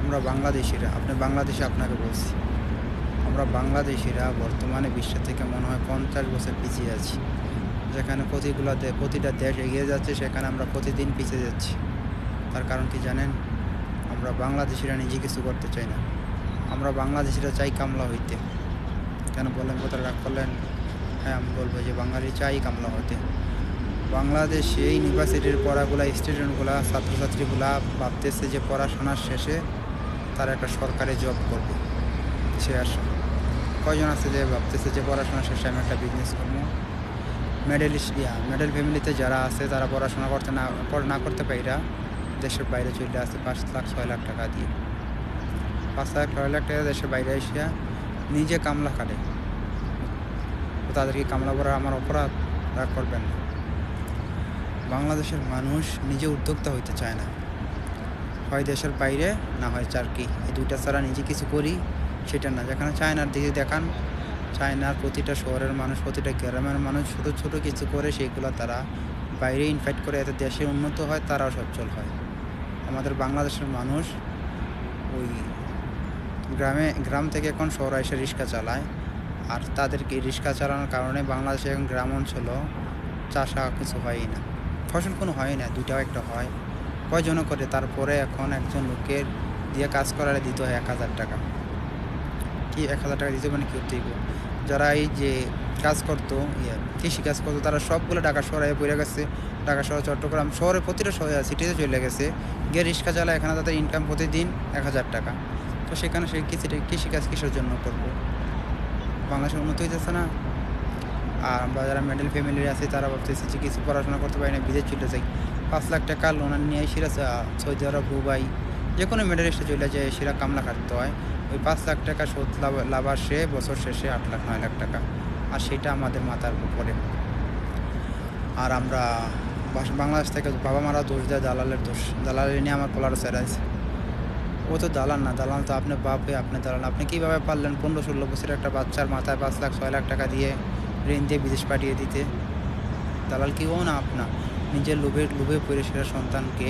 আমরা বাংলাদেশিরা, আপনি বাংলাদেশে, আপনাকে বলছি, আমরা বাংলাদেশিরা বর্তমানে বিশ্বের থেকে মনে হয় 50 বছর পিছিয়ে আছি। যেখানে প্রতিটা দেশ এগিয়ে যাচ্ছে, সেখানে আমরা প্রতিদিন পিছিয়ে যাচ্ছি। তার কারণ কি জানেন? আমরা বাংলাদেশিরা নিজে কিছু করতে চাই না। আমরা বাংলাদেশিরা চাই কামলা হইতে। কেন বলেন, কথাটা রাগ করলেন? হ্যাঁ, আমি বলবো যে বাঙালি চাই কামলা হতে। বাংলাদেশে ইউনিভার্সিটির পড়াগুলা, স্টুডেন্টগুলা, ছাত্রছাত্রীগুলা ভাবতেছে যে পড়াশোনার শেষে তারা একটা সরকারি জব করবে। সে আশা কয়জন আছে যে ভাবতেছে যে পড়াশোনা শেষে আমি একটা বিজনেস করবো? মিডল ফ্যামিলিতে যারা আছে তারা পড়াশোনা না করতে পাইরা দেশের বাইরে চলে আসে 5 লাখ 6 লাখ টাকা দিয়ে। 5 লাখ 6 লাখ টাকা দেশের বাইরে এসে নিজে কামলা খাটে। তো তাদেরকে কামলা করা আমার অপরাধ? রাগ করবেন না। বাংলাদেশের মানুষ নিজে উদ্যোক্তা হইতে চায় না, হয় দেশের বাইরে না হয় চাকরি, এই দুইটা ছাড়া নিজে কিছু করি সেটা না। যেখানে চায়নার দিকে দেখান, চায়নার প্রতিটা শহরের মানুষ, প্রতিটা গ্রামের মানুষ ছোটো ছোটো কিছু করে সেইগুলো তারা বাইরে ইনভাইট করে, এতে দেশে উন্নত হয়, তারাও সচ্ছল হয়। আমাদের বাংলাদেশের মানুষ ওই গ্রাম থেকে এখন শহরে এসে রিক্সা চালায়, আর তাদেরকে রিক্সা চালানোর কারণে বাংলাদেশে এখন গ্রাম অঞ্চলও চাষা কিছু হয়ই না, ফসল কোনো হয় না, দুইটাও একটা হয়, কয়জনও করে। তারপরে এখন একজন লোকের দিয়ে কাজ করালে দিতে হয় 1000 টাকা। কি 1000 টাকা দিতে মানে কি করতেই? যারা এই যে কাজ করতো, কৃষি কাজ করতো, তারা সবগুলো ঢাকা শহরে পড়ে গেছে। ঢাকা শহর, চট্টগ্রাম শহরে, প্রতিটা সিটিতে চলে গেছে, গিয়ে রিক্সা চালায়। এখানে তাদের ইনকাম প্রতিদিন 1000 টাকা। তো সেখানে সে কৃষিকাজ কিসের জন্য করবো? বাংলাদেশের উন্নতি হইতেছে না। আর আমরা যারা মিডল ফ্যামিলির আছে তারা ভাবতেছে যে কিছু পড়াশোনা করতে পারি না, বিদেশ চলে যাই। 5 লাখ টাকা লোন নিয়ে সেরা সৌদি আরব, দুবাই, যে কোনো মিডল ইস্টে চলে যায়, সেরা কামলা খাটতে হয়। ওই 5 লাখ টাকা শোধ লাভ আসে বছর শেষে 8 লাখ 9 লাখ টাকা, আর সেটা আমাদের মাথার উপরে। আর আমরা বাংলাদেশ থেকে বাবা মারা দোষ দেয়, দালালের দোষ। দালাল নিয়ে আমার পোলার আছে। ও তো দালাল না, দালাল তো আপনার বাপ হয়ে আপনি দালাল। আপনি কীভাবে পারলেন 15-16 বছরের একটা বাচ্চার মাথায় 5 লাখ 6 লাখ টাকা দিয়ে ঋণ দিয়ে বিদেশ পাঠিয়ে দিতে? দালাল কি ও না আপনার? নিজের লোভে পড়ে সেরা সন্তানকে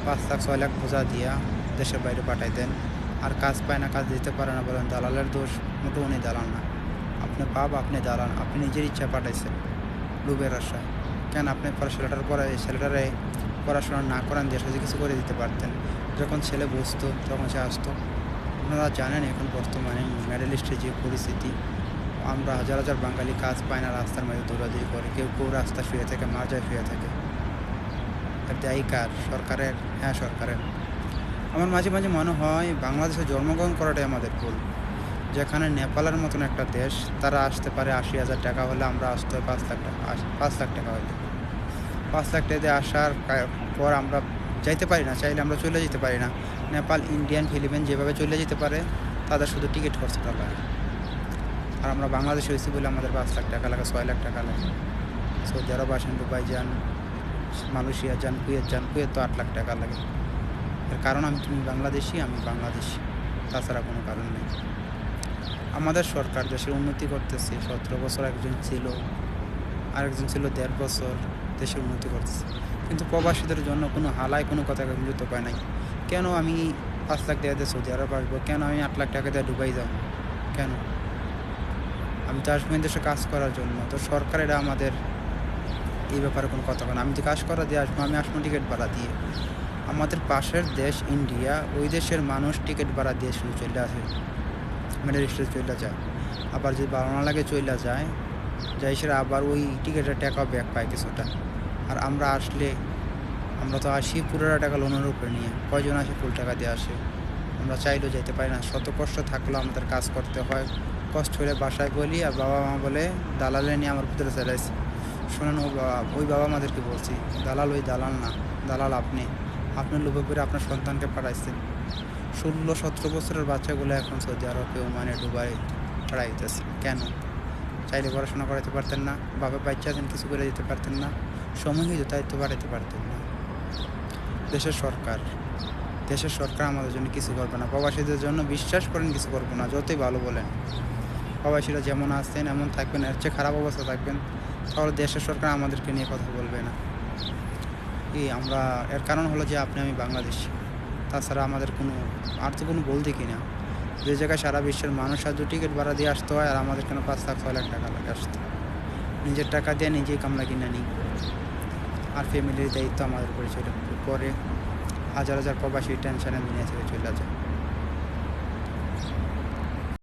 5 লাখ 6 লাখ বোঝা দিয়া দেশের বাইরে পাঠাই দেন, আর কাজ পায় না, কাজ দিতে পারে না, বলেন দালালের দোষ? মোটেও উনি দালাল না, আপনি বাপ, আপনি দালাল। আপনি নিজের ইচ্ছা পাঠাইছেন লোভের আশায়। কেন আপনি ছেলেটারে পড়াশোনা না করেন, দেশে কিছু করে দিতে পারতেন। যখন ছেলে বসতো তখন সে আসতো। আপনারা জানেন এখন বর্তমানে মিডল ইস্টের যে পরিস্থিতি, আমরা হাজার হাজার বাঙালি কাজ পায় না, রাস্তার মধ্যে দৌড়াদৌড়ি করে, কেউ রাস্তা শুয়ে থাকে, মাজায় শুয়ে থাকে। এর দায়ী কার? সরকারের? হ্যাঁ, সরকারের। আমার মাঝে মাঝে মনে হয় বাংলাদেশে জন্মগ্রহণ করাটাই আমাদের ভুল। যেখানে নেপালের মতন একটা দেশ, তারা আসতে পারে 80,000 টাকা হলে, আমরা আসতে হয় 5 লাখ টাকা। 5 লাখ টাকা হলে, 5 লাখ টাকা দিয়ে আসার পর আমরা যাইতে পারি না, চাইলে আমরা চলে যেতে পারি না। নেপাল, ইন্ডিয়ান, ফিলিপিন যেভাবে চলে যেতে পারে, তাদের শুধু টিকিট খরচটা লাগে। আর আমরা বাংলাদেশে হয়েছি বলে আমাদের 5 লাখ টাকা লাগে, 6 লাখ টাকা লাগে। সৌদি আরব আসেন, দুবাই যান, মালয়েশিয়া যান, কুয়েত তো 8 লাখ টাকা লাগে। এর কারণ তুমি বাংলাদেশি, আমি বাংলাদেশি, তাছাড়া কোনো কারণ নেই। আমাদের সরকার দেশের উন্নতি করতেছে। 17 বছর একজন ছিল, আরেকজন ছিল 1.5 বছর, দেশের উন্নতি করতেছে। কিন্তু প্রবাসীদের জন্য কোনো হালায় কোনো কথা গুরুত্ব পায় নাই। কেন আমি 5 লাখ টাকা দিয়ে সৌদি আরব আসবো? কেন আমি 8 লাখ টাকা দিয়ে দুবাই যাব? কেন? আমি তো আসবো দেশে কাজ করার জন্য। তো সরকার এটা আমাদের এই ব্যাপারে কোনো কথা বলে না। আমি তো কাজ করা দিয়ে আসবো, আমি আসবো টিকিট ভাড়া দিয়ে। আমাদের পাশের দেশ ইন্ডিয়া, ওই দেশের মানুষ টিকিট ভাড়া দিয়ে শুধু চলে আসে, মিডল ইস্টে চলে যায়। আবার যদি ভালো না লাগে চলে যায়, সেটা আবার ওই টিকিটের টাকা ব্যাক পায় কিছুটা। আর আমরা আসলে, আমরা তো আসি পুরোটা টাকা লোনের উপরে নিয়ে। কয়জন আসে ফুল টাকা দিয়ে আসে? আমরা চাইলেও যেতে পারি না। শত কষ্ট থাকলেও আমাদের কাজ করতে হয়। কষ্ট হলে বাসায় বলি, আর বাবা মা বলে দালালে নিয়ে আমার ভিতরে চালাইছে। শোনেন, ওই বাবা আমাদেরকে বলছি, দালাল ওই দালাল না, দালাল আপনি। আপনার লোভে পড়ে আপনার সন্তানকে পাঠাইছেন। 16-17 বছরের বাচ্চাগুলো এখন সৌদি আরবে, ওমানে, দুবাই পড়াইতেছে। কেন? চাইলে পড়াশোনা করাতে পারতেন না? বাবা বাচ্চা আছেন, কিছু করে দিতে পারতেন না? সময় হইতো, তাই তো পাঠাতে পারতেন না। দেশের সরকার আমাদের জন্য কিছু করবে না। প্রবাসীদের জন্য বিশ্বাস করেন কিছু করবো না, যতই ভালো বলেন। প্রবাসীরা যেমন আসছেন এমন থাকবেন, এর চেয়ে খারাপ অবস্থা থাকবেন, তাহলে দেশের সরকার আমাদেরকে নিয়ে কথা বলবে না। আমরা এর কারণ হলো যে আমি বাংলাদেশি, তাছাড়া আমাদের আর তো কোনো ভুল দেখি না। যে জায়গায় সারা বিশ্বের মানুষ আর টিকিট ভাড়া দিয়ে আসতে হয়, আর আমাদের কেন 5 লাখ 6 লাখ টাকা লাগে আসতে। নিজের টাকা দিয়ে নিজেই কামলা কিনে নিই, আর ফ্যামিলির দায়িত্ব আমাদের উপরে, সেটা পরে হাজার হাজার প্রবাসী টেনশনে দুনিয়া থেকে চলে যায়।